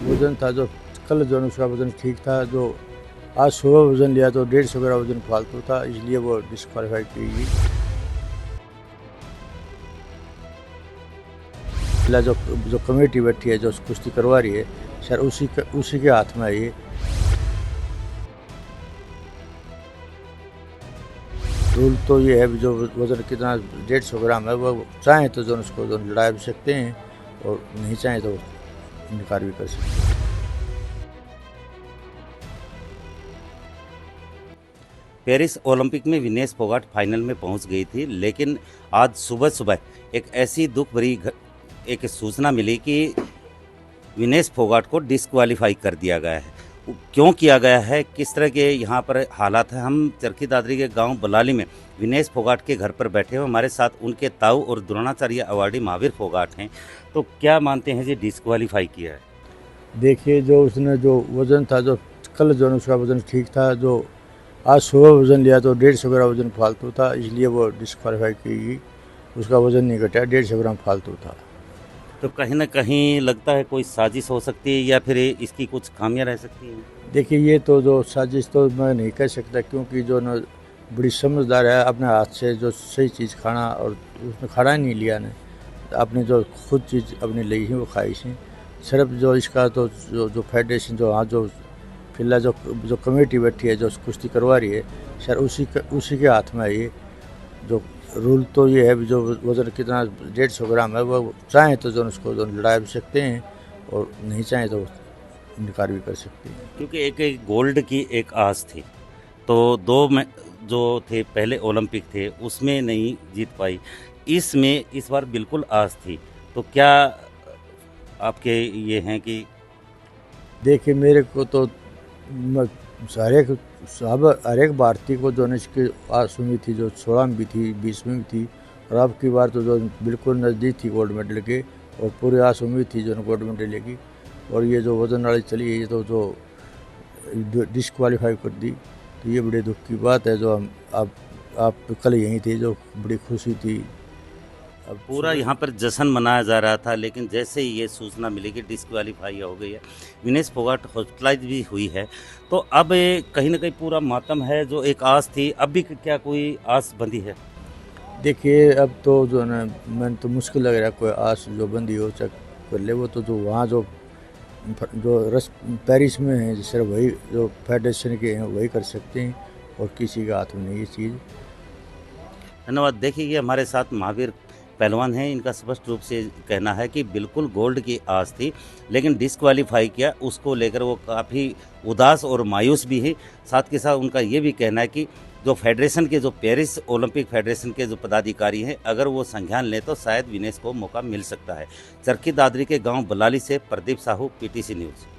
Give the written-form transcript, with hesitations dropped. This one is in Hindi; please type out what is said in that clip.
वज़न था जो कल जो है उसका वज़न ठीक था, जो आज सुबह वज़न लिया तो 150 ग्राम वज़न फालतू था, इसलिए वो डिस्क्वालीफाई की गई। फिलहाल जो जो कमेटी बैठी है, जो कुश्ती करवा रही है, सर उसी के हाथ में है ये। रूल तो ये है, जो वज़न कितना 150 ग्राम है, वो चाहें तो जो उसको जो लड़ा भी सकते हैं और नहीं चाहें तो इनकार भी कर सकते हैं। पेरिस ओलंपिक में विनेश फोगाट फाइनल में पहुंच गई थी, लेकिन आज सुबह सुबह एक ऐसी दुख भरी एक सूचना मिली कि विनेश फोगाट को डिस्क्वालीफाई कर दिया गया है। क्यों किया गया है, किस तरह के यहाँ पर हालात हैं, हम चरखी दादरी के गांव बलाली में विनेश फोगाट के घर पर बैठे हुए, हमारे साथ उनके ताऊ और द्रोणाचार्य अवार्डी महावीर फोगाट हैं। तो क्या मानते हैं जी डिस्क्वालीफाई किया है? देखिए, जो उसने जो वज़न था, जो कल जो है उसका वज़न ठीक था, जो आज सुबह वज़न लिया तो 150 ग्राम वज़न फालतू था, इसलिए वो डिस्क्वालीफाई की गई। उसका वज़न नहीं घटा, 150 ग्राम फालतू था। तो कहीं ना कहीं लगता है कोई साजिश हो सकती है या फिर इसकी कुछ खामियां रह सकती हैं? देखिए, ये तो जो साजिश तो मैं नहीं कह सकता, क्योंकि जो न बड़ी समझदार है, अपने हाथ से जो सही चीज़ खाना, और उसने खाना ही नहीं लिया ने, अपनी जो खुद चीज़ अपनी ली ही वो खाई सी। सिर्फ जो इसका तो जो फेडरेशन जो जो फिलहाल जो कमेटी बैठी है, जो कुश्ती करवा रही है, सर उसी के हाथ में है ये। जो रूल तो ये है, जो वज़न कितना 150 ग्राम है, वो चाहें तो जो उसको जो लड़ा भी सकते हैं और नहीं चाहें तो इनकार भी कर सकते हैं। क्योंकि एक गोल्ड की एक आस थी, तो दो में जो थे पहले ओलंपिक थे उसमें नहीं जीत पाई, इसमें इस बार बिल्कुल आस थी। तो क्या आपके ये हैं कि देखिए, मेरे को तो हर एक भारतीय को जो है इसकी आस उम्मीद थी, जो 16 में भी थी, 20 में भी थी, और अब की बार तो जो बिल्कुल नज़दीक थी गोल्ड मेडल के, और पूरी आस उम्मीद थी जो गोल्ड मेडल लेगी। और ये जो वज़न वाली चली है, ये तो जो डिस्क्वालीफाई कर दी, तो ये बड़े दुख की बात है। जो हम आप कल यहीं थे, जो बड़ी खुशी थी। अब पूरा यहाँ पर जश्न मनाया जा रहा था, लेकिन जैसे ही ये सूचना मिली कि डिस्क्वालीफाई हो गई है, विनेश फोगाट हॉस्पिटलाइज भी हुई है, तो अब ये कहीं ना कहीं पूरा मातम है। जो एक आस थी, अब भी क्या कोई आस बंधी है? देखिए, अब तो जो है ना, मैंने तो मुश्किल लग रहा है कोई आस जो बंदी हो चक कर ले। वो तो जो वहाँ जो रस पेरिस में है, सिर्फ वही जो फेडरेशन के हैं वही कर सकते हैं, और किसी के हाथ में नहीं ये चीज़। धन्यवाद। देखिए, ये हमारे साथ महावीर पहलवान हैं, इनका स्पष्ट रूप से कहना है कि बिल्कुल गोल्ड की आस थी, लेकिन डिस्क्वालीफाई किया, उसको लेकर वो काफ़ी उदास और मायूस भी है। साथ के साथ उनका ये भी कहना है कि जो फेडरेशन के, जो पेरिस ओलंपिक फेडरेशन के जो पदाधिकारी हैं, अगर वो संज्ञान लें तो शायद विनेश को मौका मिल सकता है। चरखी दादरी के गांव बलाली से प्रदीप साहू, पीटीसी न्यूज़।